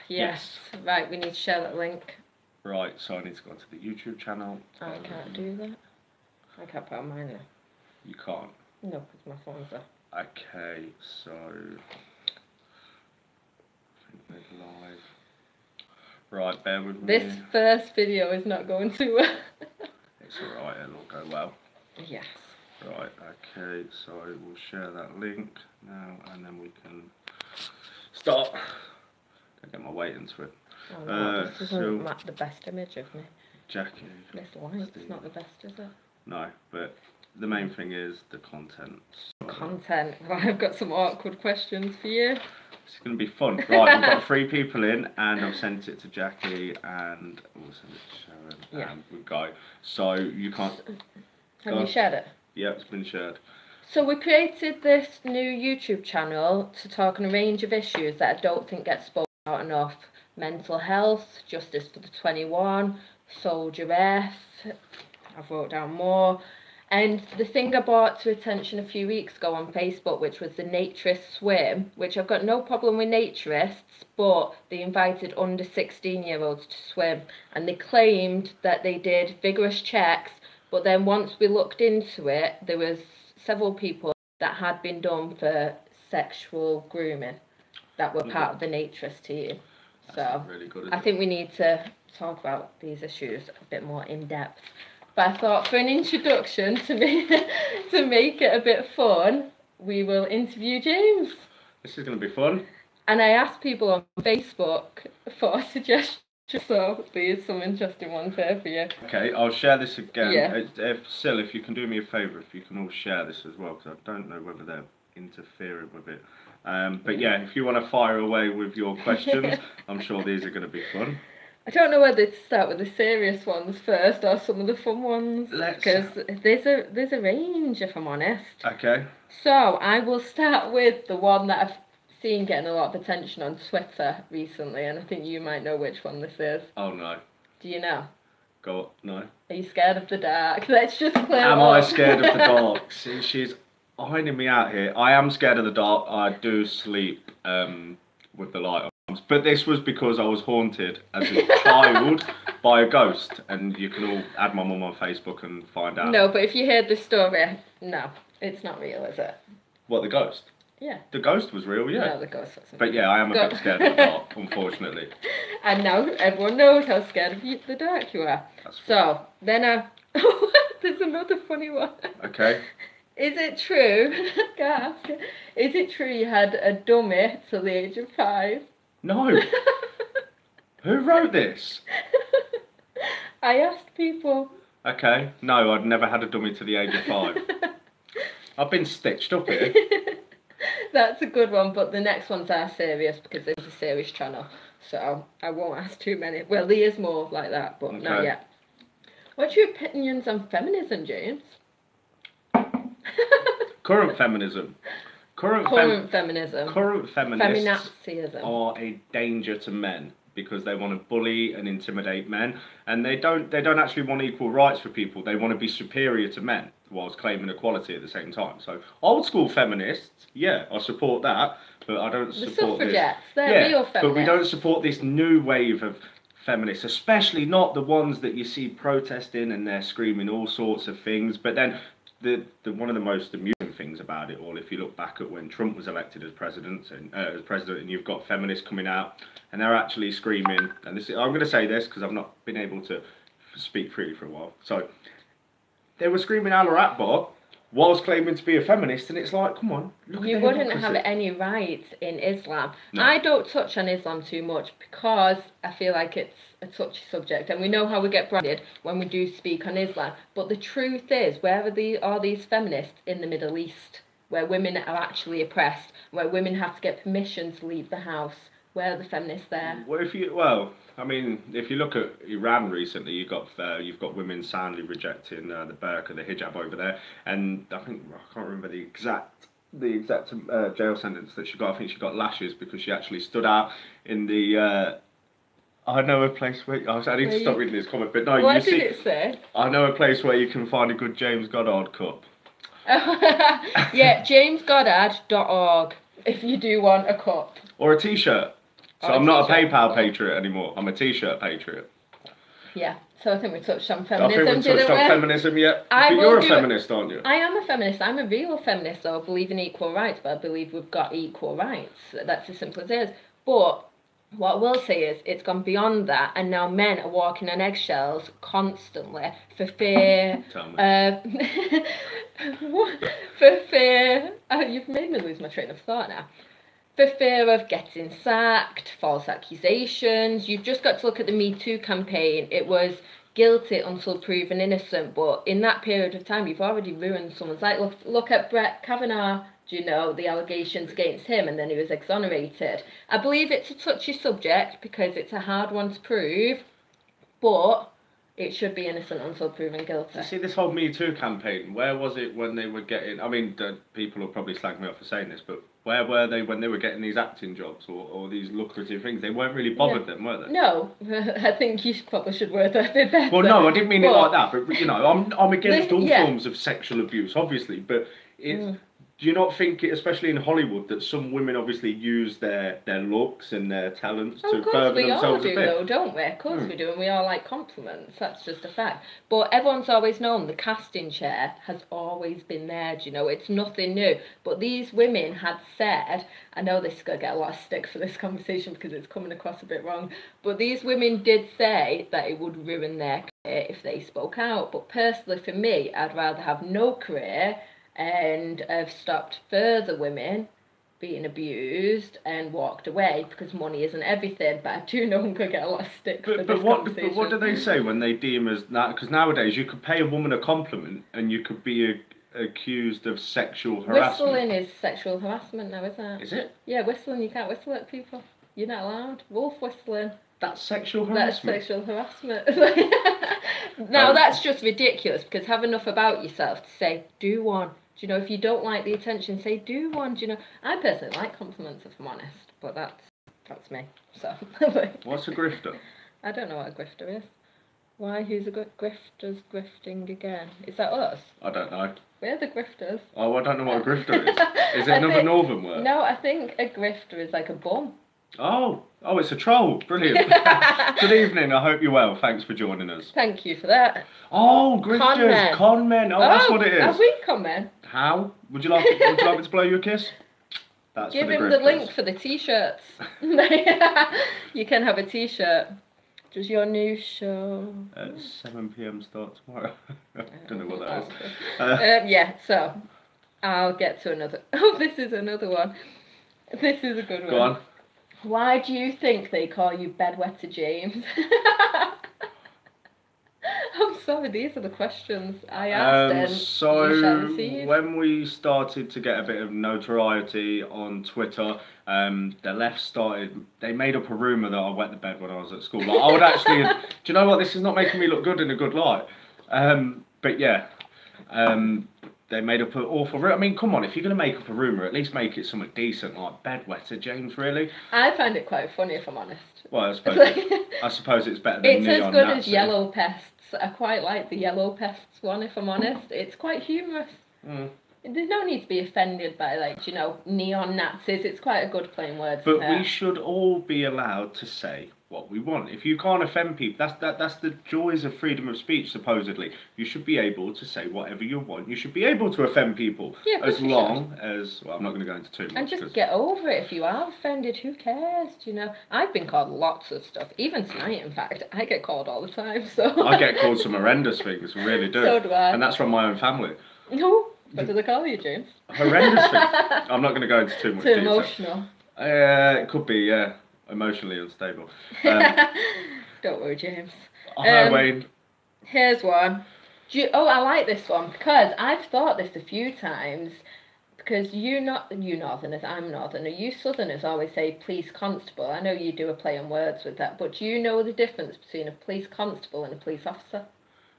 Yes. Right, we need to share that link. Right, so I need to go onto the YouTube channel. I can't do that. I can't put on mine now. You can't? No, because my phone's there. Okay, so... I think we're live. Right, bear with me. This first video is not going too well. It's alright, it'll go well. Yes. Right, okay, so we'll share that link now and then we can start. I'll get my weight into it. Oh no, this doesn't match the best image of me. Jackie. This light's not the best, is it? No, but the main thing is the content. Content. Well, I've got some awkward questions for you. It's going to be fun. Right, we've got 3 people in and I've sent it to Jackie and we'll send it to Sharon and we'll go. So you can't... Have you shared it? Yeah, it's been shared. So we created this new YouTube channel to talk on a range of issues that I don't think get spoken about enough. Mental health, justice for the 21, Soldier F, I've wrote down more. And the thing I brought to attention a few weeks ago on Facebook, which was the naturist swim, which I've got no problem with naturists, but they invited under 16-year-olds to swim. And they claimed that they did vigorous checks, but then once we looked into it, there was several people that had been done for sexual grooming that were part of the naturist team. So really good, I think we need to talk about these issues a bit more in depth. But I thought for an introduction to make it a bit fun, we will interview James. This is going to be fun. And I asked people on Facebook for suggestions, so there's some interesting ones here for you. Okay, I'll share this again. Yeah. If you can do me a favour, if you can all share this as well, because I don't know whether they're interfering with it. But yeah, if you want to fire away with your questions, I'm sure these are going to be fun. I don't know whether to start with the serious ones first or some of the fun ones, because there's a range, if I'm honest. Okay. So I will start with the one that I've seen getting a lot of attention on Twitter recently, and I think you might know which one this is. Oh no. Do you know? Go no. Are you scared of the dark? Let's just clear Am up. I scared of the dark? See, she's ironing me out here. I am scared of the dark. I do sleep with the light on. But this was because I was haunted as a child by a ghost. And you can all add my mum on Facebook and find out. No, but if you heard the story, no, it's not real, is it? What, the ghost? Yeah. The ghost was real, yeah. No, the ghost wasn't. But yeah, I am a bit scared of the dark, unfortunately. And now everyone knows how scared of the dark you are. So, then there's another funny one. Okay. Is it true, is it true you had a dummy till the age of 5? No. Who wrote this? I asked people. Okay, no, I'd never had a dummy to the age of 5. I've been stitched up here. That's a good one, but the next ones are serious because it's a serious channel. So I won't ask too many. Well, there is more like that, but not yet. What's your opinions on feminism, James? Current feminism. Current feminism. Current feminists Feminazism. are a danger to men because they want to bully and intimidate men, and they don't actually want equal rights for people. They want to be superior to men whilst claiming equality at the same time. So old school feminists, yeah, I support that, but I don't support the suffragettes, this. they're real feminists. But we don't support this new wave of feminists, especially not the ones that you see protesting and they're screaming all sorts of things. But then the one of the most amusing things about it all, if you look back at when Trump was elected as president, and you've got feminists coming out and they're actually screaming, and this I'm going to say this because I've not been able to speak freely for a while. So they were screaming Allah Akbar whilst claiming to be a feminist, and it's like, come on, look at you wouldn't have any rights in Islam. No. I don't touch on Islam too much because I feel like it's a touchy subject, and we know how we get branded when we do speak on Islam. But the truth is, where are these feminists in the Middle East, where women are actually oppressed, where women have to get permission to leave the house? Where are the feminists there? Well, I mean, if you look at Iran recently, you've got women soundly rejecting the burqa, the hijab over there, and I can't remember the exact jail sentence that she got. I think she got lashes because she actually stood out in the. I know a place where I need to stop reading this comment, but no, what did it say? I know a place where you can find a good James Goddard cup. Yeah, jamesgoddard.org if you do want a cup. Or a T-shirt. So I'm not a PayPal patriot anymore. I'm a T-shirt patriot. Yeah. So I think we touched on I feminism, think we touched on feminism, yeah. But you're a feminist, aren't you? I am a feminist. I'm a real feminist, so I believe in equal rights, but I believe we've got equal rights. That's as simple as it is. But what I will say is it's gone beyond that, and now men are walking on eggshells constantly for fear. For fear. You've made me lose my train of thought now. For fear of getting sacked, false accusations. You've just got to look at the Me Too campaign. It was guilty until proven innocent, but in that period of time, you've already ruined someone's life. Look at Brett Kavanaugh. Do you know the allegations against him, and then he was exonerated? I believe it's a touchy subject because it's a hard one to prove, but it should be innocent until proven guilty. You see, this whole Me Too campaign, where was it when they were getting... I mean, people will probably slag me off for saying this, but where were they when they were getting these acting jobs or these lucrative things? They weren't really bothered then, were they? No, I think you probably should word that a bit better. Well, no, I didn't mean it like that, but, you know, I'm against all forms of sexual abuse, obviously, but it's... Do you not think, especially in Hollywood, that some women obviously use their looks and their talents to further themselves a bit? Of course we all do, though, don't we? Of course we do, and we all like compliments. That's just a fact. But everyone's always known the casting chair has always been there, do you know? It's nothing new. But these women had said, I know this is going to get a lot of stick for this conversation because it's coming across a bit wrong, but these women did say that it would ruin their career if they spoke out. But personally, for me, I'd rather have no career and have stopped further women being abused and walked away because money isn't everything. But I do know I'm going to get a lot of stick for this conversation. But what do they say when they deem as that? Because nowadays you could pay a woman a compliment and you could be accused of sexual harassment. Whistling is sexual harassment now, isn't it? Is it? Yeah, whistling. You can't whistle at people. You're not allowed. Wolf whistling. That's sexual harassment? That's sexual harassment. Now, that's just ridiculous because have enough about yourself to say, do one. Do you know, if you don't like the attention, say do one. Do you know, I personally like compliments, if I'm honest, but that's me. So. What's a grifter? I don't know what a grifter is. Why? Who's a grifter's grifting again? Is that us? I don't know. We're the grifters. Oh, I don't know what a grifter is. Is it another northern word? No, I think a grifter is like a bum. Oh, it's a troll. Brilliant. Good evening. I hope you're well. Thanks for joining us. Thank you for that. Oh, grifters, con men. Oh, that's what it is. Are we con men? How? Would you like me to blow you a kiss? That's Give for the him grifters. the link for the t-shirts. You can have a t-shirt. Does your new show... At 7 p.m. start tomorrow. I don't know what that is. Yeah, so I'll get to another... Oh, this is another one. This is a good one. Go on. Why do you think they call you Bedwetter James? I'm sorry, these are the questions I asked and you shall receive. When we started to get a bit of notoriety on Twitter, the left they made up a rumour that I wet the bed when I was at school. Like, I would actually, do you know what, this is not making me look good in a good light. But yeah, they made up an awful rumour. I mean, come on, if you're going to make up a rumour, at least make it something decent, like Bedwetter James, really. I find it quite funny, if I'm honest. Well, I suppose it's better than It's Neon as good Nazi. as Yellow Pests. I quite like the Yellow Pests one, if I'm honest. It's quite humorous. There's no need to be offended by, like, you know, neon Nazis. It's quite a good plain words. But we should all be allowed to say what we want. If you can't offend people, that's the joys of freedom of speech, supposedly. You should be able to say whatever you want. You should be able to offend people. Yeah, as long as... Well, I'm not going to go into too much. And just get over it. If you are offended, who cares? Do you know? I've been called lots of stuff. Even tonight, in fact. I get called all the time, so... I get called some horrendous things, I really do. So do I. And that's from my own family. No. What do they call you, James? Horrendous things. I'm not going to go into too much detail. Too emotional. It could be, yeah. Emotionally unstable. Don't worry, James. Hi, Wayne. Here's one. I like this one because I've thought this a few times. Because you Northerners, I'm Northerner. You Southerners always say police constable. I know you do a play on words with that, but do you know the difference between a police constable and a police officer?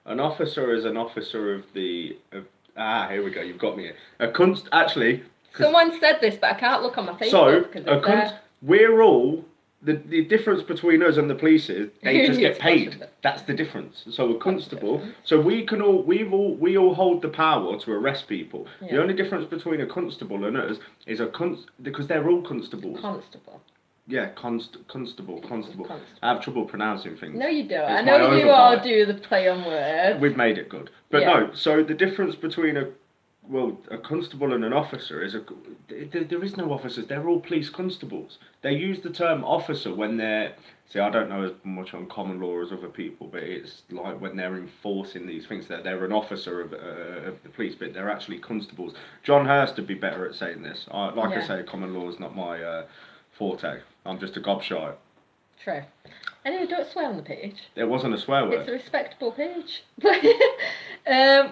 An officer is an officer of the. Here we go. You've got me. Actually. Someone said this, but I can't look on my Facebook. So we're all. The difference between us and the police is they just get paid. That's the difference. So a constable. So we all hold the power to arrest people. Yeah. The only difference between a constable and us is because they're all constables. Constable. Yeah, constable. I have trouble pronouncing things. No, you don't. It's I know you all do the play on words. We've made it good. But Yeah. no, so the difference between a constable and an officer is there is no officers. They're all police constables. They use the term officer when they're... See, I don't know as much on common law as other people, but it's like when they're enforcing these things, that they're an officer of the police, but they're actually constables. John Hurst would be better at saying this. I say, common law is not my forte. I'm just a gobshite. True. Anyway, don't swear on the page. It wasn't a swear word. It's a respectable page.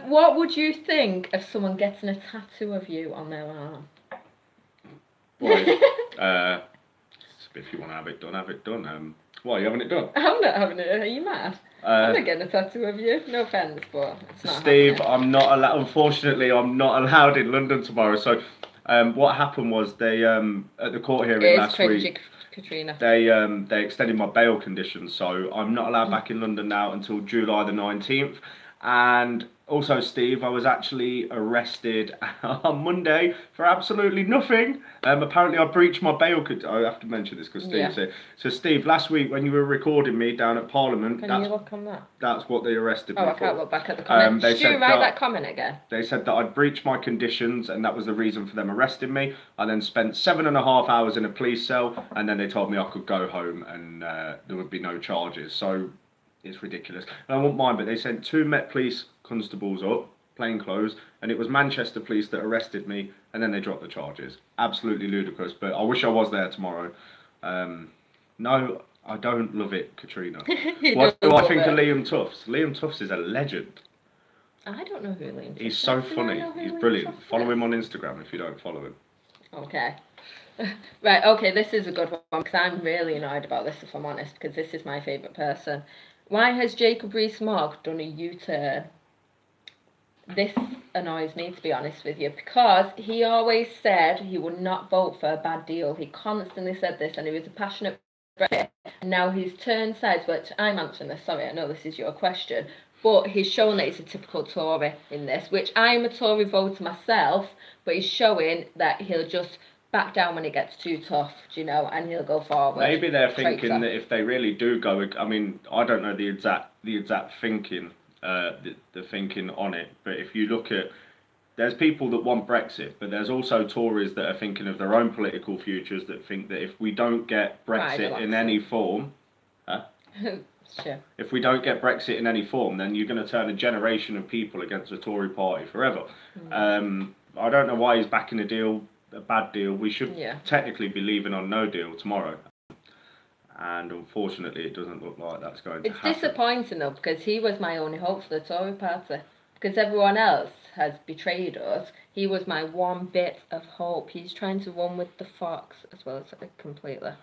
What would you think of someone getting a tattoo of you on their arm? Well, if you want to have it done, have it done. Why are you having it done? I'm not having it. Are you mad? I'm not getting a tattoo of you. No offence, but it's not Steve, happening. I'm not allowed. Unfortunately, I'm not allowed in London tomorrow. So, what happened was they at the court hearing last week. Katrina. They extended my bail conditions, so I'm not allowed back in London now until July the 19th. And also, Steve, I was actually arrested on Monday for absolutely nothing. Apparently, I breached my bail. I have to mention this because Steve said. So, Steve, last week when you were recording me down at Parliament, Can you look on that? That's what they arrested me for. I can't look back at the comment. Did you write that comment again? They said that I'd breached my conditions, and that was the reason for them arresting me. I then spent 7.5 hours in a police cell, and then they told me I could go home and there would be no charges. So it's ridiculous. And I won't mind, but they sent 2 Met Police constables up, plain clothes, and it was Manchester Police that arrested me, and then they dropped the charges. Absolutely ludicrous, but I wish I was there tomorrow. No, I don't love it, Katrina. What do I think of Liam Tufts? Liam Tufts is a legend. I don't know who Liam Tufts is. He's so funny. He's brilliant. Follow him on Instagram if you don't follow him. Okay. Right, okay, this is a good one because I'm really annoyed about this, if I'm honest, because this is my favourite person. Why has Jacob Rees-Mogg done a U-turn? This annoys me, to be honest with you, because he always said he would not vote for a bad deal. He constantly said this, and he was a passionate Brexit. And now he's turned sides, which I'm answering this. Sorry, I know this is your question, but he's shown that he's a typical Tory in this, which I'm a Tory voter myself, but he's showing that he'll just back down when it gets too tough, do you know, and he'll go forward. Maybe they're thinking that if they really do go, I mean, I don't know the exact thinking, the thinking on it, but if you look at, there's people that want Brexit, but there's also Tories that are thinking of their own political futures that think that if we don't get Brexit in any form, Sure. If we don't get Brexit in any form, then you're going to turn a generation of people against the Tory party forever. I don't know why he's backing a bad deal. We should technically be leaving on no deal tomorrow. And unfortunately, it doesn't look like that's going to happen. It's disappointing though, because he was my only hope for the Tory party. Because everyone else has betrayed us. He was my one bit of hope. He's trying to run with the fox as well as completely.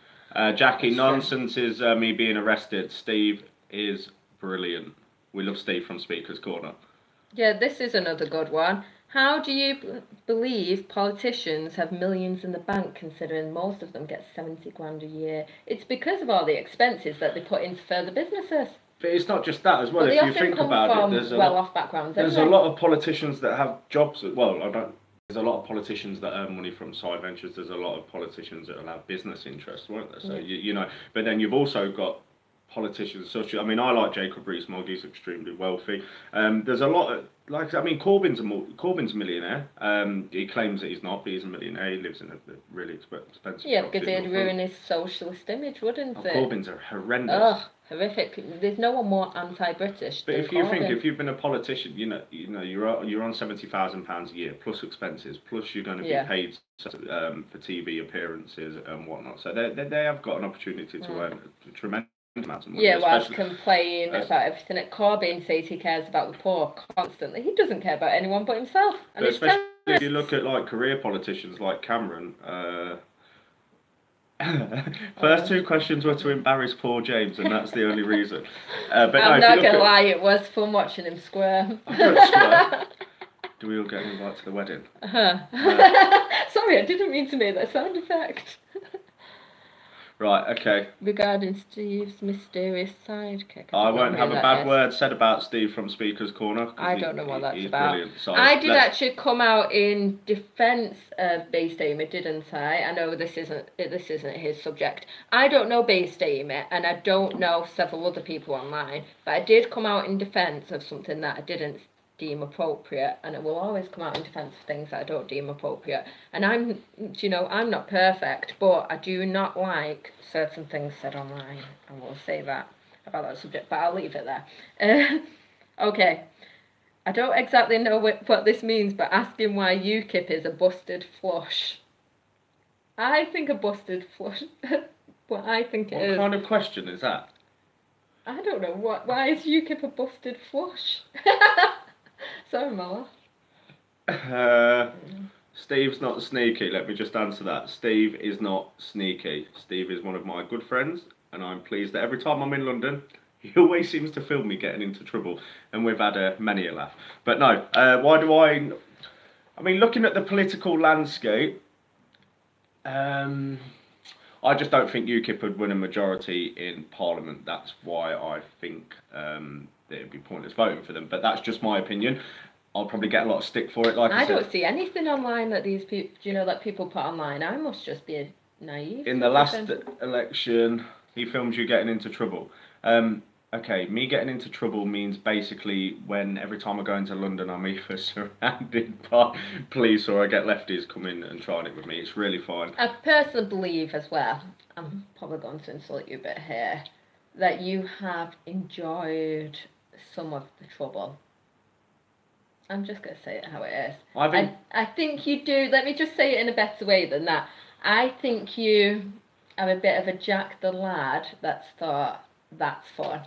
Jackie, nonsense is me being arrested. Steve is brilliant. We love Steve from Speaker's Corner. Yeah, this is another good one. How do you believe politicians have millions in the bank considering most of them get 70 grand a year? It's because of all the expenses that they put into further businesses. But it's not just that as well. But if you think about it, there's a lot of politicians that have jobs. Well, there's a lot of politicians that earn money from side ventures. There's a lot of politicians that will have business interests, won't there? So you know, but then you've also got politicians such. I mean, I like Jacob Rees-Mogg. He's extremely wealthy. There's a lot of Corbyn's a millionaire. He claims that he's not, but he's a millionaire. He lives in a really expensive. Yeah, because he'd ruin his socialist image, wouldn't it? Corbyn's are horrendous. Oh, horrific! There's no one more anti-British. But if you think, if you've been a politician, you know, you're on £70,000 a year plus expenses, plus you're going to be paid for TV appearances and whatnot. So they have got an opportunity to earn a tremendous. Yeah, whilst complaining about everything. Corbyn says he cares about the poor constantly. He doesn't care about anyone but himself. And especially if you look at like career politicians like Cameron. First 2 questions were to embarrass poor James, and that's the only reason. But I'm not gonna lie, it was fun watching him squirm. I don't swear. Do we all get an invite to the wedding? Sorry, I didn't mean to make that sound effect. Right, okay. Regarding Steve's mysterious sidekick. I don't know won't who have a that bad is. word said about Steve from Speaker's Corner. 'Cause I don't know what that's he's about. brilliant. So I did actually come out in defence of Based Amy, didn't I? I know this isn't his subject. I don't know Based Amy, and I don't know several other people online, but I did come out in defence of something that I didn't deem appropriate, and I will always come out in defence of things that I don't deem appropriate. And I'm not perfect, but I do not like certain things said online. I will say that about that subject, but I'll leave it there. Okay. I don't exactly know what this means, but asking why UKIP is a busted flush. I think a busted flush. What I think it is. What kind of question is that? I don't know. Why is UKIP a busted flush? Sorry, Mala. Steve's not sneaky. Let me just answer that. Steve is not sneaky. Steve is one of my good friends, and I'm pleased that every time I'm in London, he always seems to film me getting into trouble, and we've had many a laugh. But no, why do I mean, looking at the political landscape, I just don't think UKIP would win a majority in Parliament. That's why I think that it'd be pointless voting for them. But that's just my opinion. I'll probably get a lot of stick for it. Like I said, don't see anything online that these people, that people put online. I must just be naive. In the last election, he films you getting into trouble. Okay, me getting into trouble means basically when every time I go into London, I'm either surrounded by police or I get lefties come in and trying it with me. It's really fine. I personally believe as well, I'm probably going to insult you a bit here, that you have enjoyed some of the trouble. I'm just going to say it how it is. I think you do. Let me just say it in a better way than that. I think you are a bit of a Jack the Lad that's thought, that's fun.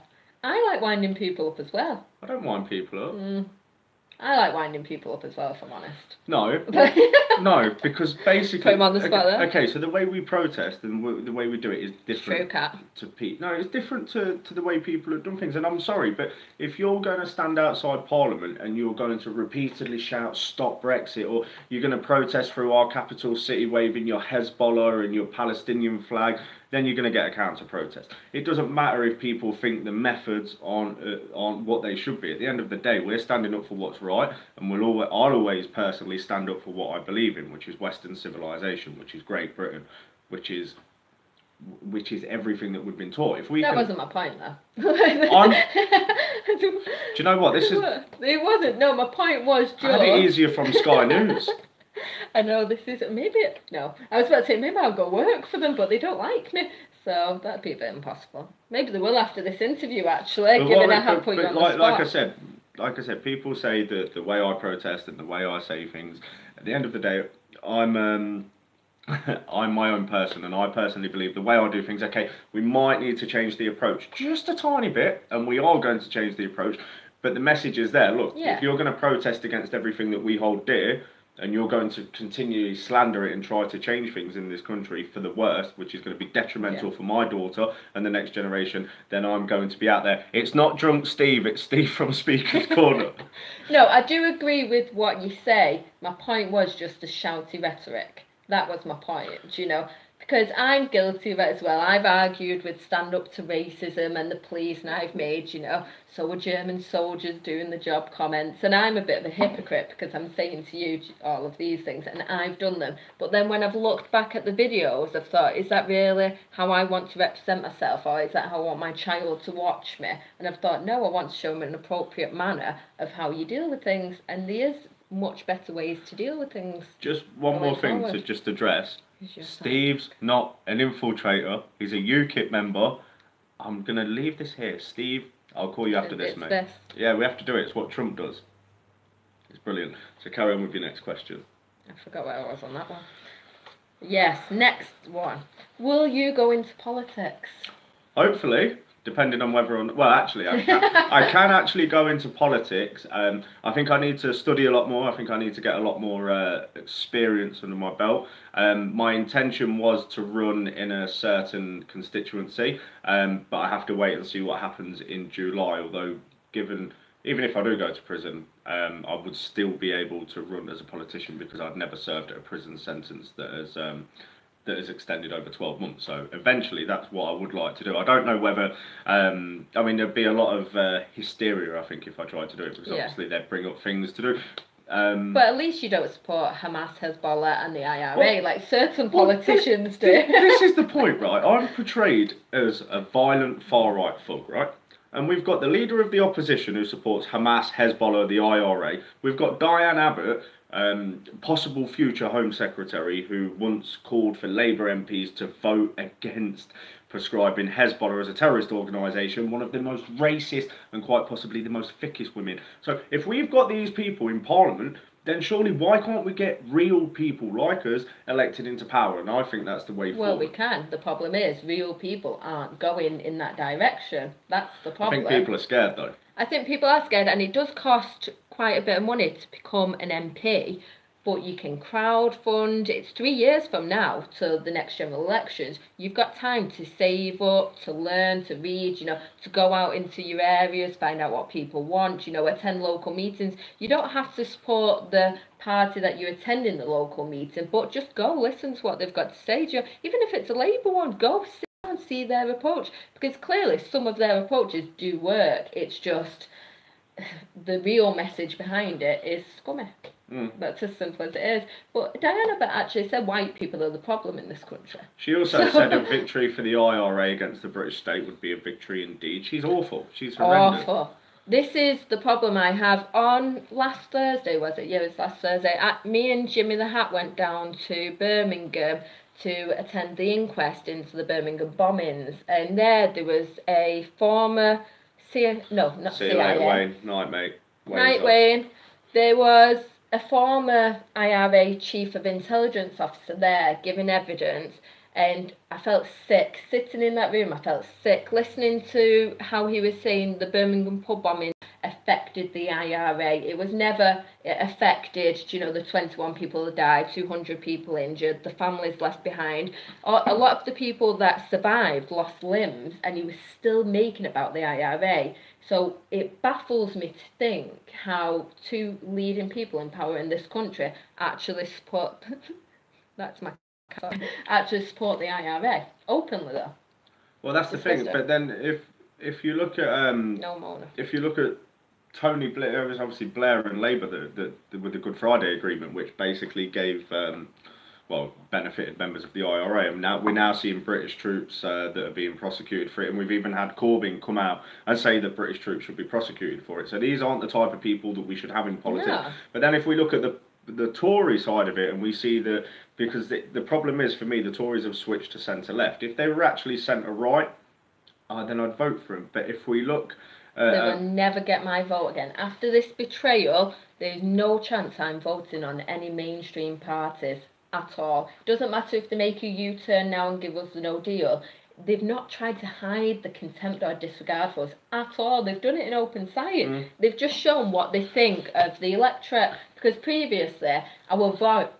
I like winding people up as well. I don't wind people up. I like winding people up as well, if I'm honest. No, no, because basically... Put him on the spot there. Okay, so the way we protest and the way we do it is different. True, Cat. To people. No, it's different to the way people have done things. And I'm sorry, but if you're going to stand outside Parliament and you're going to repeatedly shout, stop Brexit, or you're going to protest through our capital city waving your Hezbollah and your Palestinian flag, then you're going to get a counter-protest. It doesn't matter if people think the methods aren't what they should be. At the end of the day, we're standing up for what's right, and I'll always personally stand up for what I believe in, which is Western civilization, which is Great Britain, which is everything that we've been taught. That wasn't my point, though. Do you know what? It wasn't. No, my point was just... I had it easier from Sky News. I know this is no. I was about to say maybe I'll go work for them, but they don't like me, so that'd be a bit impossible. Maybe they will after this interview, actually. Given I have put you on the spot. Like I said, people say that the way I protest and the way I say things. At the end of the day, I'm I'm my own person, and I personally believe the way I do things. Okay, we might need to change the approach just a tiny bit, and we are going to change the approach. But the message is there. Look, if you're going to protest against everything that we hold dear, and you're going to continually slander it and try to change things in this country for the worst, which is going to be detrimental for my daughter and the next generation, then I'm going to be out there. It's not drunk Steve, it's Steve from Speaker's Corner. No, I do agree with what you say. My point was just the shouty rhetoric. That was my point, because I'm guilty of it as well. I've argued with stand up to racism and the police, and I've made, so are German soldiers doing the job comments, and I'm a bit of a hypocrite because I'm saying to you all of these things, and I've done them. But then when I've looked back at the videos, I've thought, is that really how I want to represent myself, or is that how I want my child to watch me? And I've thought, no, I want to show them an appropriate manner of how you deal with things, and there is much better ways to deal with things. Just one more thing to just address. Steve's not an infiltrator. He's a UKIP member. I'm going to leave this here. Steve, I'll call you after this, mate. Yeah, we have to do it. It's what Trump does. It's brilliant. So carry on with your next question. I forgot where I was on that one. Yes, next one. Will you go into politics? Hopefully. Depending on whether or not... Well, actually, I can actually go into politics. I think I need to study a lot more. I think I need to get a lot more experience under my belt. My intention was to run in a certain constituency, but I have to wait and see what happens in July. Although, even if I do go to prison, I would still be able to run as a politician because I've never served a prison sentence that that is extended over 12 months. So eventually that's what I would like to do. I don't know whether, I mean, there'd be a lot of hysteria, I think, if I tried to do it, because obviously they'd bring up things to do. But at least you don't support Hamas, Hezbollah and the IRA like certain politicians do. This is the point, right? I'm portrayed as a violent far-right thug, right? And we've got the leader of the opposition who supports Hamas, Hezbollah, the IRA. We've got Diane Abbott, possible future Home Secretary, who once called for Labour MPs to vote against prescribing Hezbollah as a terrorist organisation, one of the most racist and quite possibly the most thickest women. So if we've got these people in Parliament, then surely why can't we get real people like us elected into power? And I think that's the way forward. Well, we can. The problem is real people aren't going in that direction. That's the problem. I think people are scared, though. I think people are scared, and it does cost quite a bit of money to become an MP, but you can crowdfund. It's 3 years from now till the next general elections. You've got time to save up, to learn, to read, to go out into your areas, find out what people want, attend local meetings. You don't have to support the party that you attend in the local meeting, but just go listen to what they've got to say. Even if it's a Labour one, go and see their approach, because clearly some of their approaches do work. It's just the real message behind it is scummy. That's as simple as it is. But Diana Abbott actually said white people are the problem in this country. She also said a victory for the IRA against the British state would be a victory indeed. She's awful. She's horrendous. Awful. This is the problem I have. On last Thursday, was it? Yeah, it was last Thursday. Me and Jimmy the Hat went down to Birmingham to attend the inquest into the Birmingham bombings. And there was a former CIA. Wayne. Night, mate. Night, Wayne. There was a former IRA chief of intelligence officer there giving evidence, and I felt sick sitting in that room. I felt sick listening to how he was saying the Birmingham pub bombing affected the IRA. It was never affected, the 21 people that died, 200 people injured, the families left behind. A lot of the people that survived lost limbs, and he was still making about the IRA. So it baffles me to think how two leading people in power in this country actually support actually support the IRA openly, though. Well, that's the thing. But then if you look at if you look at Tony Blair, it was obviously Blair and Labour with the Good Friday Agreement, which basically gave benefited members of the IRA, and we're now seeing British troops that are being prosecuted for it, and we've even had Corbyn come out and say that British troops should be prosecuted for it. So these aren't the type of people that we should have in politics. Yeah. But then if we look at the Tory side of it, and we see that, because the problem is, for me, the Tories have switched to centre-left. If they were actually centre-right, then I'd vote for them. But if we look... they will never get my vote again. After this betrayal, there's no chance I'm voting on any mainstream parties at all. Doesn't matter if they make a U-turn now and give us the no deal. They've not tried to hide the contempt or disregard for us at all. They've done it in open sight. They've just shown what they think of the electorate, because previously our vote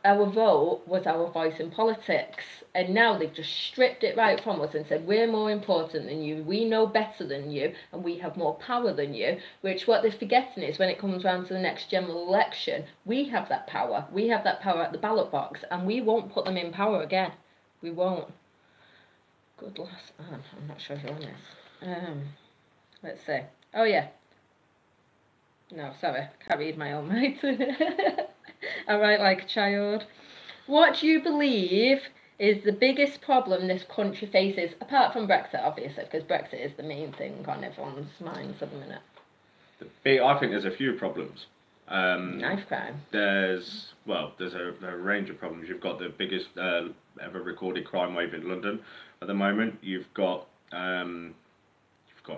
was our voice in politics, and now they've just stripped it right from us and said we're more important than you, we know better than you, and we have more power than you. Which what they're forgetting is, when it comes round to the next general election, we have that power. We have that power at the ballot box, and we won't put them in power again. We won't. Good lass. I'm not sure who on this. Let's see. Oh yeah. No, sorry, can't read my own mind. I write like a child. What do you believe is the biggest problem this country faces, apart from Brexit, obviously, because Brexit is the main thing on everyone's minds at the minute? I think there's a few problems. Knife crime. There's a range of problems. You've got the biggest ever recorded crime wave in London at the moment. You've got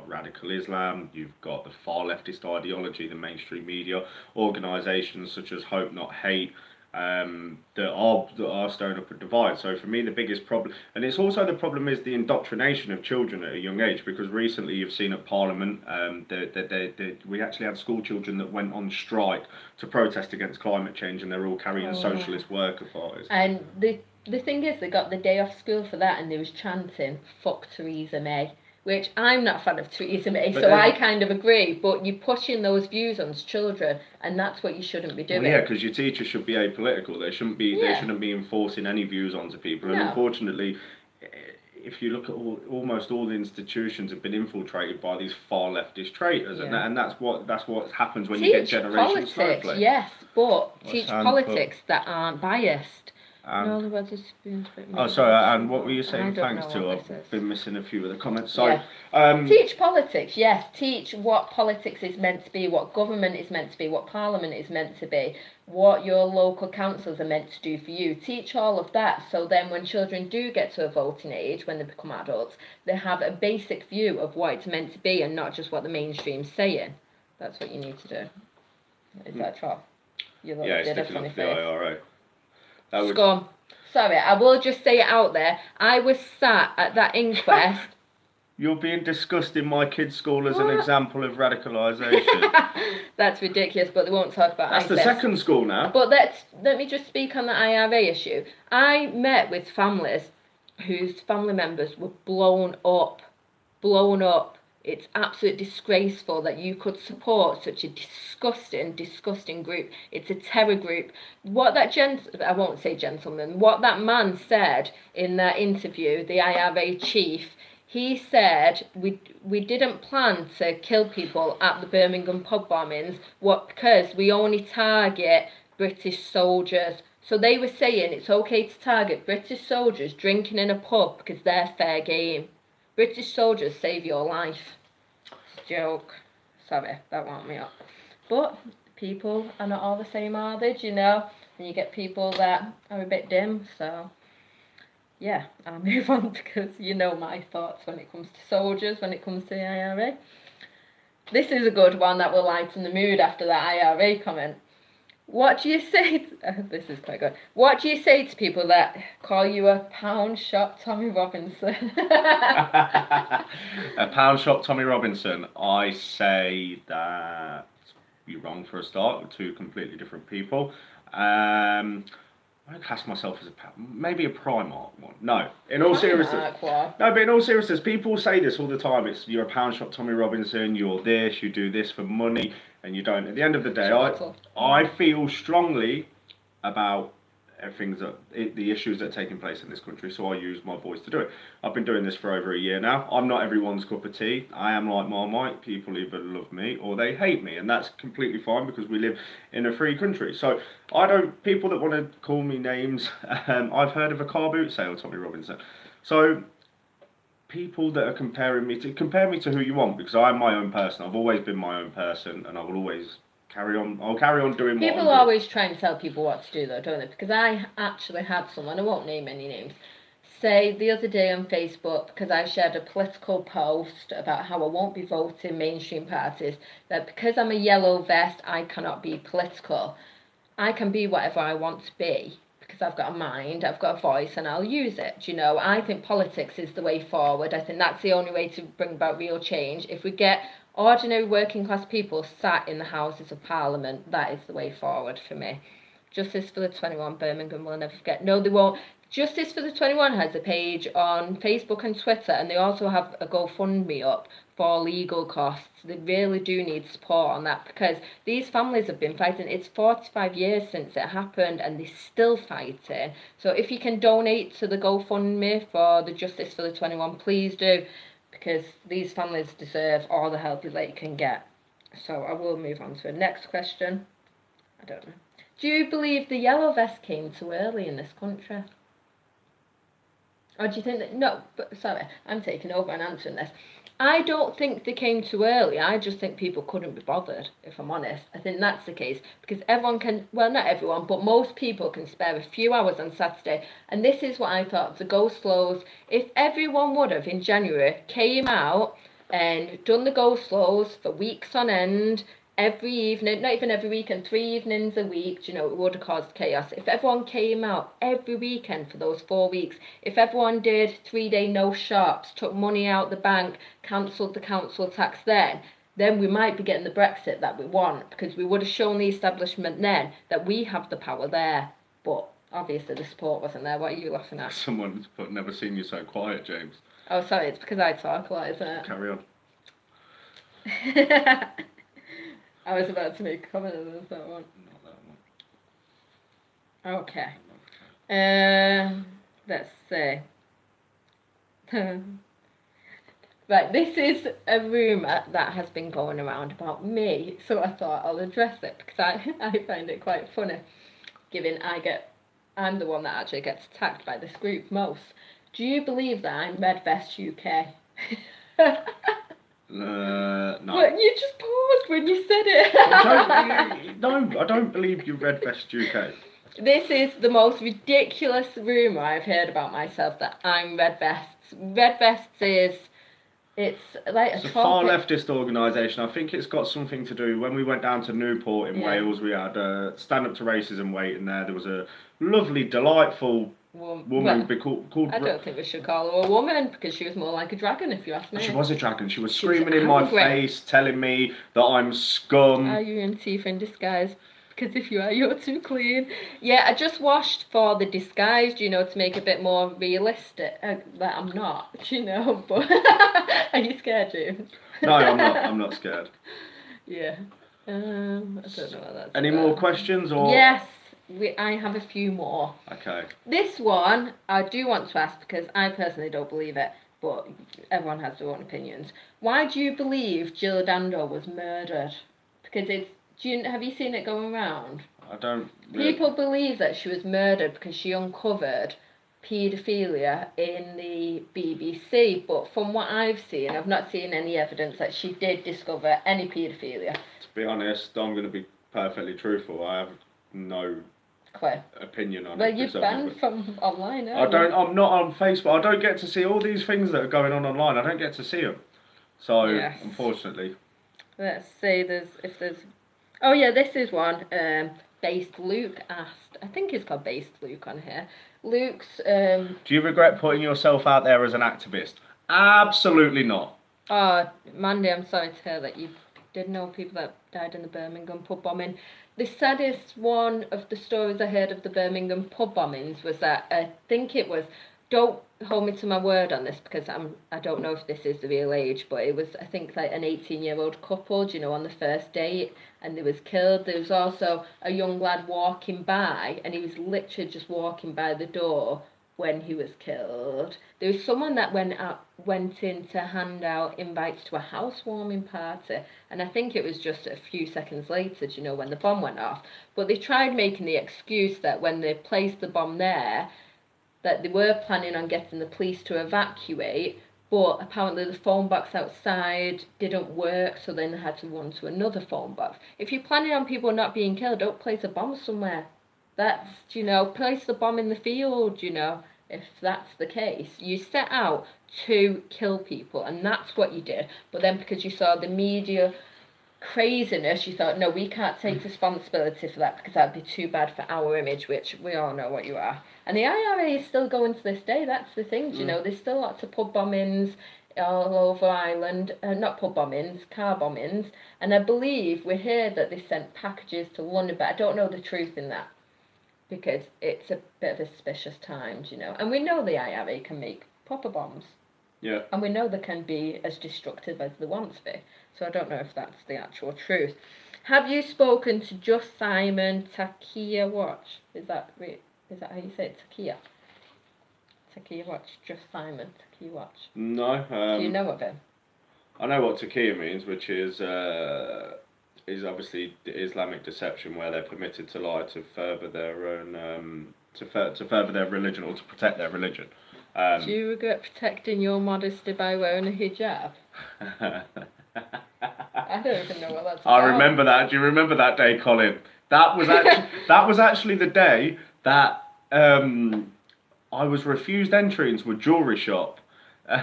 radical Islam. You've got the far leftist ideology, the mainstream media, organisations such as Hope Not Hate, that are stirring up a divide. So for me, the biggest problem, and it's also the problem, is the indoctrination of children at a young age. Because recently you've seen at Parliament, we actually had school children that went on strike to protest against climate change, and they're all carrying socialist worker parties. And the thing is, they got the day off school for that, and they was chanting "Fuck Theresa May." which I'm not a fan of Theresa May, But so then- I kind of agree. But you're pushing those views on children, and that's what you shouldn't be doing. Well, yeah, because your teachers should be apolitical. They shouldn't be. They Yeah. shouldn't be enforcing any views onto people. And No. unfortunately, if you look at almost all the institutions have been infiltrated by these far leftist traitors, Yeah. and that's what happens when you get Teach generations politics, snowflake. yes, but teach hand politics that aren't biased. No, there was a spoon. Oh, sorry, and what were you I saying? don't Thanks know to, what this is. I've been missing a few of the comments. So, Yeah. Teach politics, yes. Teach what politics is meant to be, what government is meant to be, what parliament is meant to be, what your local councils are meant to do for you. Teach all of that, so then when children do get to a voting age, when they become adults, they have a basic view of what it's meant to be and not just what the mainstream's saying. That's what you need to do. Is that true? You yeah, it's did a sticking funny up the face. IRA. That was, Scum. Sorry, I will just say it out there. I was sat at that inquest. You're being discussed in my kid's school as an What? example of radicalisation. That's ridiculous, but they won't talk about That's the ISIS. second school now. But let me just speak on the IRA issue. I met with families whose family members were blown up. Blown up. It's absolutely disgraceful that you could support such a disgusting group. It's a terror group. What that I won't say gentleman, what that man said in that interview, the IRA chief, he said we didn't plan to kill people at the Birmingham pub bombings, because we only target British soldiers. So they were saying it's okay to target British soldiers drinking in a pub because they're fair game. British soldiers save your life. It's a joke. Sorry, that wound me up. But people are not all the same, are they? Do you know? And you get people that are a bit dim, so yeah, I'll move on because you know my thoughts when it comes to soldiers, when it comes to the IRA. This is a good one that will lighten the mood after that IRA comment. What do you say? This is quite good. What do you say to people that call you a pound shop Tommy Robinson? A pound shop Tommy Robinson. I say that you're wrong for a start. We're two completely different people. I class myself as maybe a Primark one. No, in all seriousness. No, but in all seriousness, people say this all the time. You're a pound shop Tommy Robinson. You're this. You do this for money, and you don't. At the end of the day, I feel strongly about the issues that are taking place in this country, so I use my voice to do it. I've been doing this for over a year now. I'm not everyone's cup of tea. I am like Marmite. People either love me or they hate me, and that's completely fine because we live in a free country. So people that want to call me names, I've heard of a car boot sale, Tommy Robinson. So people that are compare me to who you want, because I'm my own person. I've always been my own person, and I will always I'll carry on doing what I'm doing. People always try and tell people what to do though, don't they? Because I actually had someone, I won't name any names, say the other day on Facebook, because I shared a political post about how I won't be voting mainstream parties, that because I'm a yellow vest, I cannot be political. I can be whatever I want to be, because I've got a mind, I've got a voice, and I'll use it. Do you know, I think politics is the way forward. I think that's the only way to bring about real change. If we get ordinary working class people sat in the Houses of Parliament, that is the way forward for me. Justice for the 21, Birmingham will never forget. No, they won't. Justice for the 21 has a page on Facebook and Twitter, and they also have a GoFundMe up for legal costs. They really do need support on that, because these families have been fighting. It's 45 years since it happened, and they're still fighting. So if you can donate to the GoFundMe for the Justice for the 21, please do, because these families deserve all the help that you can get. So I will move on to the next question. I don't know. Do you believe the yellow vest came too early in this country? Or do you think that... No, but sorry, I'm taking over and answering this. I don't think they came too early. I just think people couldn't be bothered, if I'm honest. I think that's the case. Because everyone can... Well, not everyone, but most people can spare a few hours on Saturday. And this is what I thought of the go-slows. If everyone would have, in January, came out and done the go-slows for weeks on end, every evening, not even every weekend, 3 evenings a week, you know, it would have caused chaos. If everyone came out every weekend for those 4 weeks, if everyone did 3-day no shops, took money out the bank, cancelled the council tax then we might be getting the Brexit that we want, because we would have shown the establishment then that we have the power there. But obviously the support wasn't there. What are you laughing at? Someone's put, never seen you so quiet, James. Oh, sorry, it's because I talk a lot, isn't it? Carry on. I was about to make a comment on that one. Not that one. Okay. Let's see. Right, this is a rumour that has been going around about me, so I thought I'll address it because I find it quite funny, given I'm the one that actually gets attacked by this group most. Do you believe that I'm Red Vest UK? No. But you just paused when you said it. I don't believe you Red Vest UK. This is the most ridiculous rumour I've heard about myself, that I'm Red Vests. Red Vests it's like It's a far leftist organisation. I think it's got something to do. When we went down to Newport in Wales, we had a Stand Up to Racism waiting there. There was a lovely, delightful woman called. I don't think we should call her a woman because she was more like a dragon, if you ask me. She was a dragon. She was screaming in my face, telling me that I'm scum. Are you in Tifa in disguise? Because if you are, you're too clean. Yeah, I just washed for the disguise, to make it a bit more realistic. That I'm not, but are you scared, James? No, I'm not. I'm not scared. Yeah. I don't know what that's Any about. more questions? Or Yes, I have a few more. Okay. This one, I do want to ask because I personally don't believe it, but everyone has their own opinions. Why do you believe Jill Dando was murdered? Because have you seen it going around? I don't. People believe that she was murdered because she uncovered paedophilia in the BBC, but from what I've seen, I've not seen any evidence that she did discover any paedophilia. To be honest, I'm going to be perfectly truthful. I have no opinion on it. Well, you're banned from online, I'm not on Facebook. I don't get to see all these things that are going on online. I don't get to see them. So, unfortunately. Let's see, oh yeah, this is one. Based Luke asked, I think it's called Based Luke on here. Luke's... Do you regret putting yourself out there as an activist? Absolutely not. Oh, Mandy, I'm sorry to hear that you did know people that died in the Birmingham pub bombing. The saddest one of the stories I heard of the Birmingham pub bombings was that, I think it was, don't hold me to my word on this because I don't know if this is the real age, but it was, I think, like an 18-year-old couple, on the first date, and they was killed. There was also a young lad walking by, and he was literally just walking by the door when he was killed. There was someone that went in to hand out invites to a housewarming party, and I think it was just a few seconds later, when the bomb went off. But they tried making the excuse that when they placed the bomb there, that they were planning on getting the police to evacuate, but apparently the phone box outside didn't work, so then they had to run to another phone box. If you're planning on people not being killed, don't place a bomb somewhere. That's, place the bomb in the field, if that's the case. You set out to kill people, and that's what you did. But then because you saw the media craziness, you thought, no, we can't take responsibility for that because that'd be too bad for our image, which we all know what you are. And the IRA is still going to this day. That's the thing, there's still lots of pub bombings all over Ireland. Not pub bombings, car bombings. And I believe we hear that they sent packages to London, but I don't know the truth in that because it's a bit of a suspicious time, And we know the IRA can make proper bombs. Yeah. And we know they can be as destructive as they want to be. So I don't know if that's the actual truth. Have you spoken to Just Simon Takia Watch? Is that how you say it? Takia Watch. Just Simon Takia Watch. No. Do you know of him? I know what Takia means, which is obviously Islamic deception, where they're permitted to lie to further their own to further their religion or to protect their religion. Do you regret protecting your modesty by wearing a hijab? I don't even know what that's about. I remember that. Do you remember that day, Colin? That was actually the day that I was refused entry into a jewellery shop. He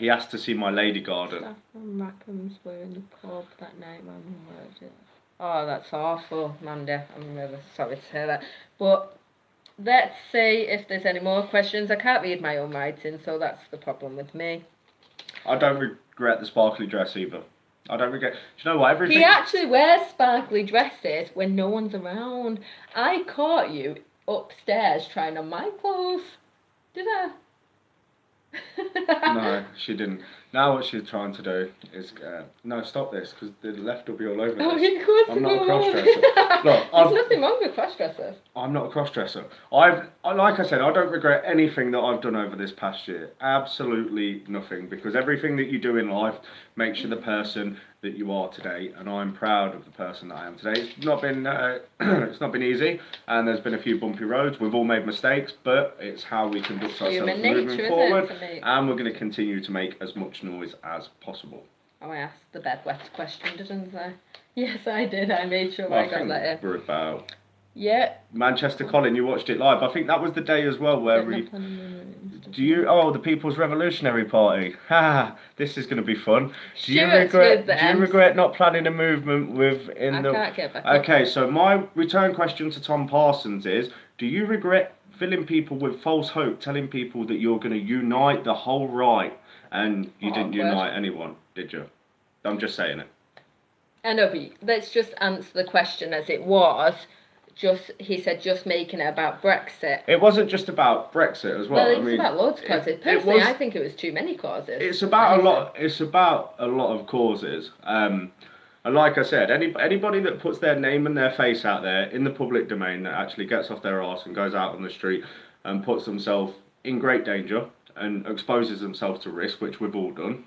asked to see my lady garden. Staff from Rackham's were in the pub that night when we heard it. Oh, that's awful, Mandy. I'm really sorry to hear that. But let's see if there's any more questions. I can't read my own writing, so that's the problem with me. I don't regret the sparkly dress either. I don't regret... Do you know what? Everything... He actually wears sparkly dresses when no one's around. I caught you upstairs trying on my clothes. Did I? No, she didn't. Now what she's trying to do is no, stop this because the left will be all over Oh, this. of course I'm it not a will. cross-dresser. Look, There's nothing wrong with cross-dressers. I'm not a cross-dresser. Like I said, I don't regret anything that I've done over this past year. Absolutely nothing, because everything that you do in life makes you the person that you are today, and I'm proud of the person that I am today. It's not been it's not been easy, and there's been a few bumpy roads. We've all made mistakes, but it's how we conduct ourselves Human moving nature, isn't forward, it, to make and we're going to continue to make as much noise as possible. Oh, I asked the bedwetting question, didn't I? Yes, I did. I made sure Well, I got that in. We're about Yeah. Manchester Colin, you watched it live. I think that was the day as well where we. Do you? Oh, the People's Revolutionary Party. Ha! This is going to be fun. Do you regret not planning a movement within the? I can't get back up. Okay, so my return question to Tom Parsons is: do you regret filling people with false hope, telling people that you're going to unite the whole right, and you didn't unite anyone, did you? I'm just saying it. I know, but let's just answer the question as it was. He said just making it about Brexit. It wasn't just about Brexit as well. Well, it's about loads of causes. Personally, I think it was too many causes. It's about a lot. It's about a lot of causes. And like I said, anybody that puts their name and their face out there in the public domain, that actually gets off their arse and goes out on the street and puts themselves in great danger and exposes themselves to risk, which we've all done.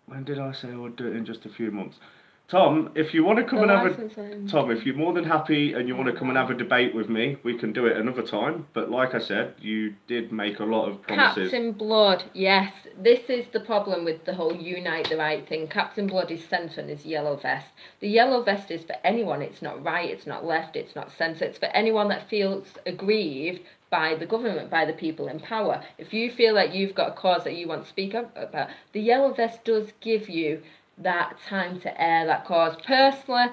When did I say I would do it in just a few months? Tom, if you want to come and have a Tom, if you're more than happy and you want to come and have a debate with me, we can do it another time. But like I said, you did make a lot of promises. Captain Blood, yes. This is the problem with the whole unite the right thing. Captain Blood is centre and is yellow vest. The yellow vest is for anyone. It's not right, it's not left, it's not centre. It's for anyone that feels aggrieved by the government, by the people in power. If you feel like you've got a cause that you want to speak up about, the yellow vest does give you that time to air that cause. Personally,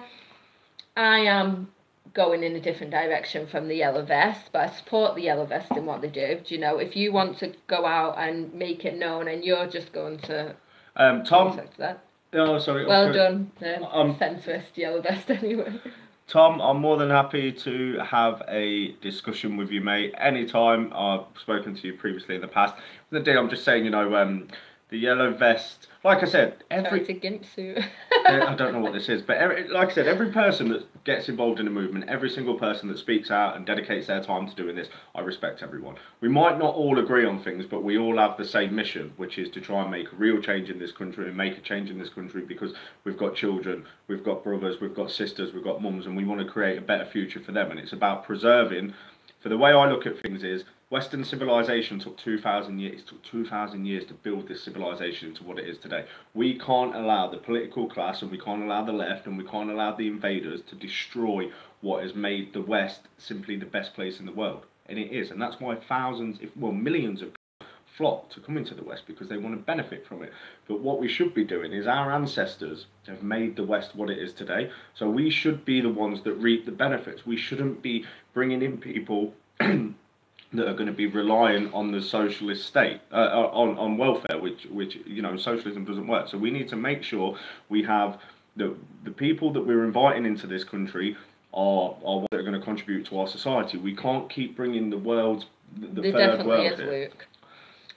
I am going in a different direction from the yellow vest, but I support the yellow vest in what they do. Do you know, if you want to go out and make it known and you're just going to Tom, that. Oh, sorry. Well done, centrist yellow vest anyway. Tom, I'm more than happy to have a discussion with you, mate. Anytime. I've spoken to you previously in the past. The day I'm just saying, you know, the yellow vest. Like I said, It's a gimp suit. I don't know what this is, but like I said, every person that gets involved in a movement, every single person that speaks out and dedicates their time to doing this, I respect everyone. We might not all agree on things, but we all have the same mission, which is to try and make a real change in this country and make a change in this country because we've got children, we've got brothers, we've got sisters, we've got mums, and we want to create a better future for them. And it's about preserving. For the way I look at things is, Western civilization took 2,000 years. It took 2,000 years to build this civilization into what it is today. We can't allow the political class, and we can't allow the left, and we can't allow the invaders to destroy what has made the West simply the best place in the world. And it is, and that's why thousands, millions of people flock to come into the West because they want to benefit from it. But what we should be doing is our ancestors have made the West what it is today. So we should be the ones that reap the benefits. We shouldn't be bringing in people that are going to be relying on the socialist state, on welfare, which you know, socialism doesn't work. So we need to make sure we have the people that we're inviting into this country are what are going to contribute to our society. We can't keep bringing the world's the third world here. Luke.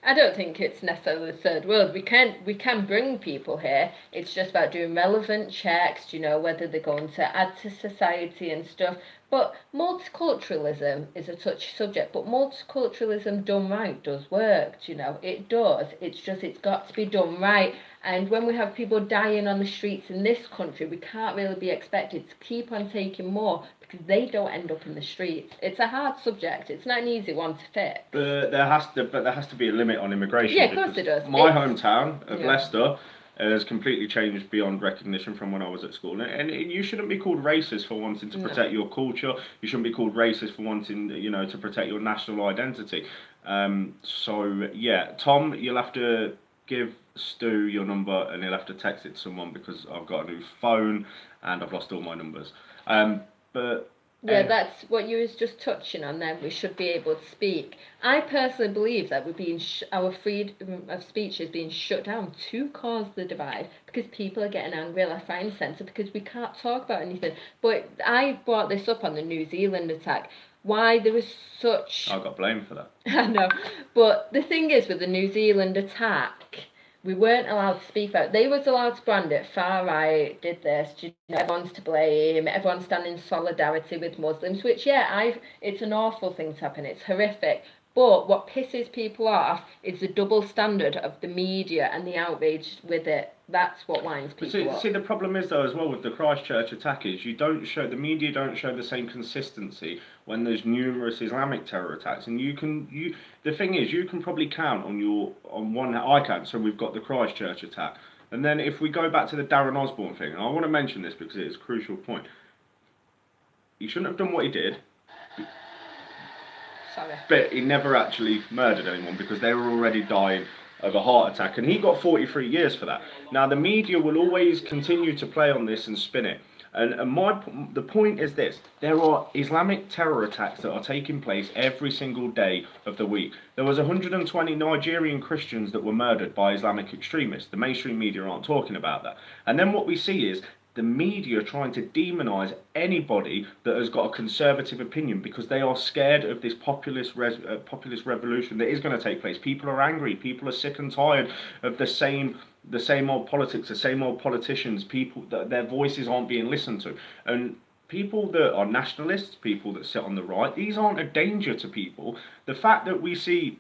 I don't think it's necessarily the third world. We can bring people here. It's just about doing relevant checks, you know, whether they're going to add to society and stuff. But multiculturalism is a touchy subject, but multiculturalism done right does work, you know, it does. It's just, it's got to be done right. And when we have people dying on the streets in this country, we can't really be expected to keep on taking more because they don't end up in the streets. It's a hard subject. It's not an easy one to fix. But there has to be a limit on immigration. Yeah, of course it does. My hometown of Leicester has completely changed beyond recognition from when I was at school. And you shouldn't be called racist for wanting to protect your culture. You shouldn't be called racist for wanting, you know, to protect your national identity. So yeah, Tom, you'll have to give Stu your number and he'll have to text it to someone because I've got a new phone and I've lost all my numbers. But yeah, that's what you was just touching on then. We should be able to speak. I personally believe that we're being our freedom of speech is being shut down to cause the divide because people are getting angry left, right and centre because we can't talk about anything. But I brought this up on the New Zealand attack. why there was such... I got blamed for that. I know. But the thing is, with the New Zealand attack, we weren't allowed to speak about it. They was allowed to brand it, far right, did this, you know, everyone's to blame, everyone's standing in solidarity with Muslims, which, yeah, it's an awful thing to happen, it's horrific. But what pisses people off is the double standard of the media and the outrage with it. That's what winds people up. See, the problem is though as well with the Christchurch attack is the media don't show the same consistency when there's numerous Islamic terror attacks, and the thing is you can probably count on one I can. So we've got the Christchurch attack, and then if we go back to the Darren Osborne thing, and I want to mention this because it is a crucial point. He shouldn't have done what he did. Sorry. But he never actually murdered anyone because they were already dying of a heart attack, and he got 43 years for that. Now the media will always continue to play on this and spin it, and the point is this: there are Islamic terror attacks that are taking place every single day of the week. There was 120 Nigerian Christians that were murdered by Islamic extremists. The mainstream media aren't talking about that, and then what we see is the media trying to demonise anybody that has got a conservative opinion because they are scared of this populist revolution that is going to take place. People are angry. People are sick and tired of the same old politics, the same old politicians. People that their voices aren't being listened to, and people that are nationalists, people that sit on the right, these aren't a danger to people. The fact that we see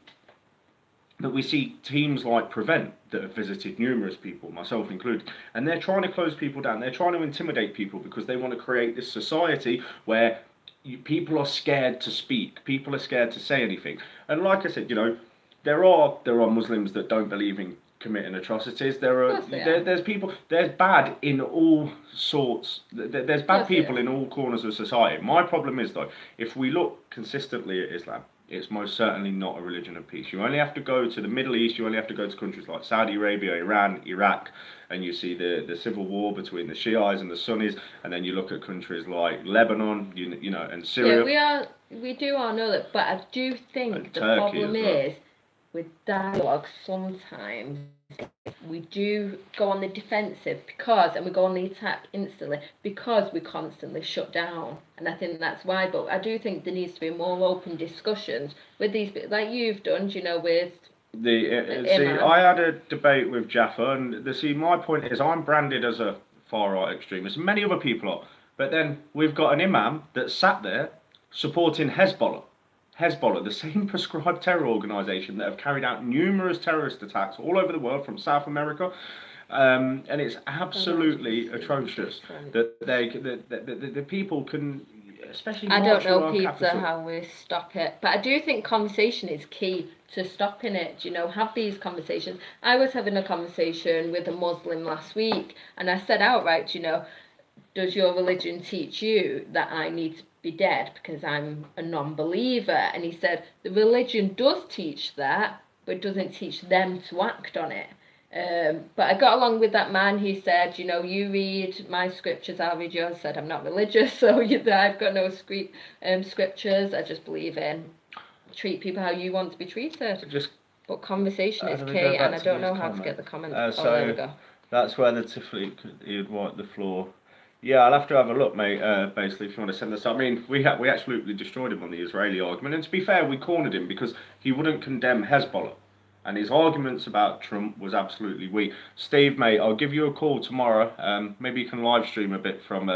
teams like Prevent that have visited numerous people, myself included, and they're trying to close people down. They're trying to intimidate people because they want to create this society where people are scared to speak. People are scared to say anything. And like I said, you know, there are Muslims that don't believe in committing atrocities. There's bad in all sorts. There's bad people in all corners of society. My problem is though, if we look consistently at Islam, it's most certainly not a religion of peace. You only have to go to the Middle East, you only have to go to countries like Saudi Arabia, Iran, Iraq, and you see the civil war between the Shiites and the Sunnis, and then you look at countries like Lebanon, you know, and Syria. Yeah, we do all know that, but I do think the problem is with dialogue sometimes we do go on the defensive and we go on the attack instantly because we constantly shut down, and I think that's why. But I do think there needs to be more open discussions with these, like you've done, you know, with I had a debate with Jaffa, and my point is I'm branded as a far right extremist, and many other people are, but then we've got an imam that sat there supporting Hezbollah, the same prescribed terror organisation that have carried out numerous terrorist attacks all over the world, from South America, and it's absolutely atrocious that the people can, especially. I don't know, Peter, how we stop it, but I do think conversation is key to stopping it. You know, have these conversations. I was having a conversation with a Muslim last week, and I said outright, you know, does your religion teach you that I need to be dead because I'm a non-believer? And he said the religion does teach that, but it doesn't teach them to act on it. But I got along with that man. He said, you know, you read my scriptures, I'll read yours. I said, I'm not religious, so I've got no scriptures. I just believe in treat people how you want to be treated. But conversation is key, and I don't know how to get the comments. There we go. That's where the Tifley you'd wipe the floor. Yeah, I'll have to have a look, mate, basically, if you want to send this up. I mean, we absolutely destroyed him on the Israeli argument, and to be fair, we cornered him because he wouldn't condemn Hezbollah, and his arguments about Trump was absolutely weak. Steve, mate, I'll give you a call tomorrow. Maybe you can live stream a bit from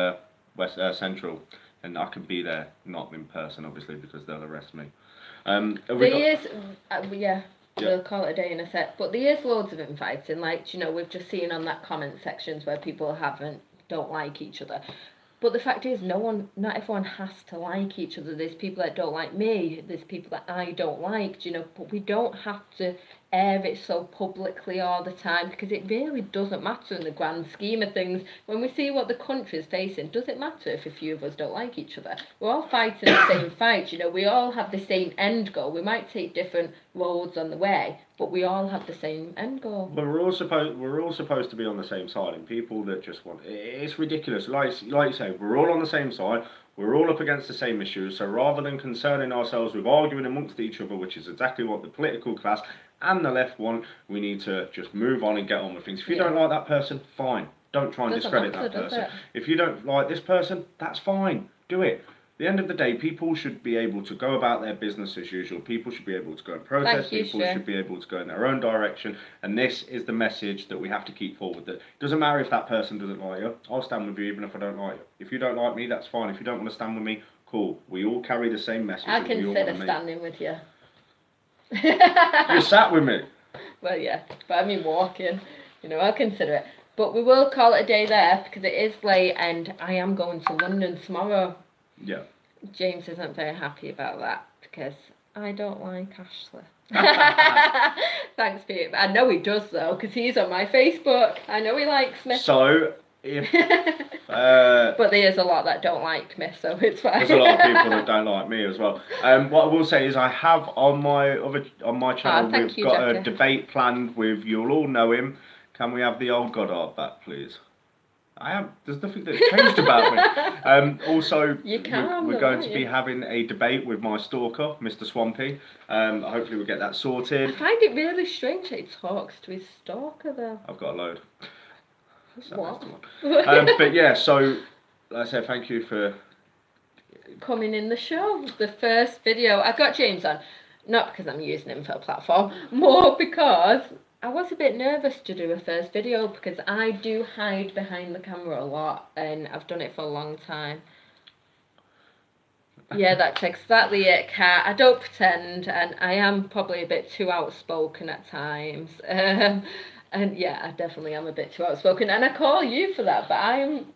West Central, and I can be there, not in person, obviously, because they'll arrest me. We'll call it a day in a sec, but there is loads of infighting, like, you know, we've just seen on that comment sections where people don't like each other. But the fact is, not everyone has to like each other. There's people that don't like me, there's people that I don't like, you know, but we don't have to air it so publicly all the time, because it really doesn't matter in the grand scheme of things. When we see what the country's facing, does it matter if a few of us don't like each other? We're all fighting the same fight, you know, we all have the same end goal. We might take different roads on the way, but we all have the same end goal. But we're all supposed to be on the same side, and people that just want it's ridiculous. Like you say, we're all on the same side. We're all up against the same issues. So rather than concerning ourselves with arguing amongst each other, which is exactly what the political class and the left want, we need to just move on and get on with things. If you don't like that person, fine. Don't try and discredit that person. If you don't like this person, that's fine. Do it. the end of the day, people should be able to go about their business as usual. People should be able to go and protest. People should be able to go in their own direction. And this is the message that we have to keep forward. That it doesn't matter if that person doesn't like you. I'll stand with you even if I don't like you. If you don't like me, that's fine. If you don't want to stand with me, cool. We all carry the same message. I consider standing with you. You sat with me. Well, yeah, but I mean walking. You know, I'll consider it. But we will call it a day there because it is late and I am going to London tomorrow. Yeah. James isn't very happy about that because I don't like Ashley. Thanks, Pete. I know he does though because he's on my Facebook. I know he likes me. So, if... but there's a lot that don't like me, so it's fine. There's a lot of people that don't like me as well. What I will say is I have on my channel, we've got a debate planned with, you'll all know him. Can we have the old Goddard back, please? There's nothing that's changed about me. Also, we're going to be having a debate with my stalker, Mr. Swampy. Hopefully we'll get that sorted. I find it really strange that he talks to his stalker, though. I've got a load. What? But yeah, so, like I said, thank you for coming in the show. The first video. I got James on, not because I'm using him for a platform, more because I was a bit nervous to do a first video because I do hide behind the camera a lot and I've done it for a long time. Yeah, that's exactly it, Kat. I don't pretend and I am probably a bit too outspoken at times. And yeah, I definitely am a bit too outspoken and I call you for that, but I'm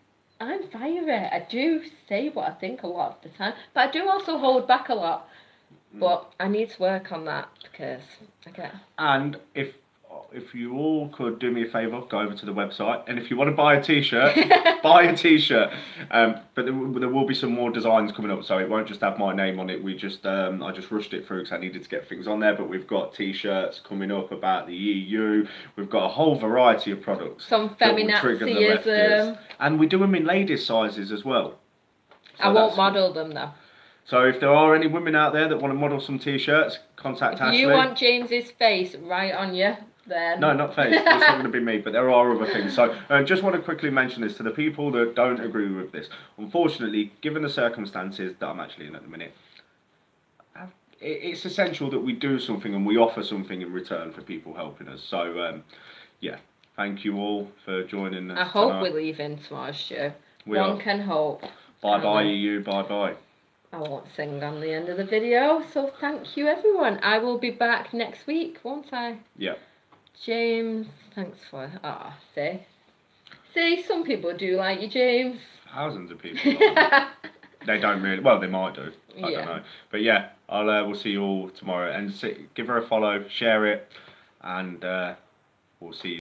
fiery. I do say what I think a lot of the time, but I do also hold back a lot. But I need to work on that because I get... And if you all could do me a favour, go over to the website, and if you want to buy a t-shirt, buy a t-shirt. But there will be some more designs coming up, so it won't just have my name on it. I just rushed it through because I needed to get things on there. But we've got t-shirts coming up about the EU. We've got a whole variety of products. Some feminazism. And we do them in ladies' sizes as well. So I won't model them though. So if there are any women out there that want to model some t-shirts, contact Ashley. If you want James's face right on you, then... No, not face. It's not going to be me, but there are other things. So just want to quickly mention this to the people that don't agree with this. Unfortunately, given the circumstances that I'm actually in at the minute, it's essential that we do something and we offer something in return for people helping us. So, yeah, thank you all for joining us. I hope we leave in tomorrow's show. One can hope. Bye-bye, EU. Bye-bye. I won't sing on the end of the video, so thank you everyone. I will be back next week, won't I? Yeah. James, thanks for... See, some people do like you, James. Thousands of people like They don't really... Well, they might do. I don't know. But yeah, we'll see you all tomorrow. And give her a follow, share it, and we'll see you.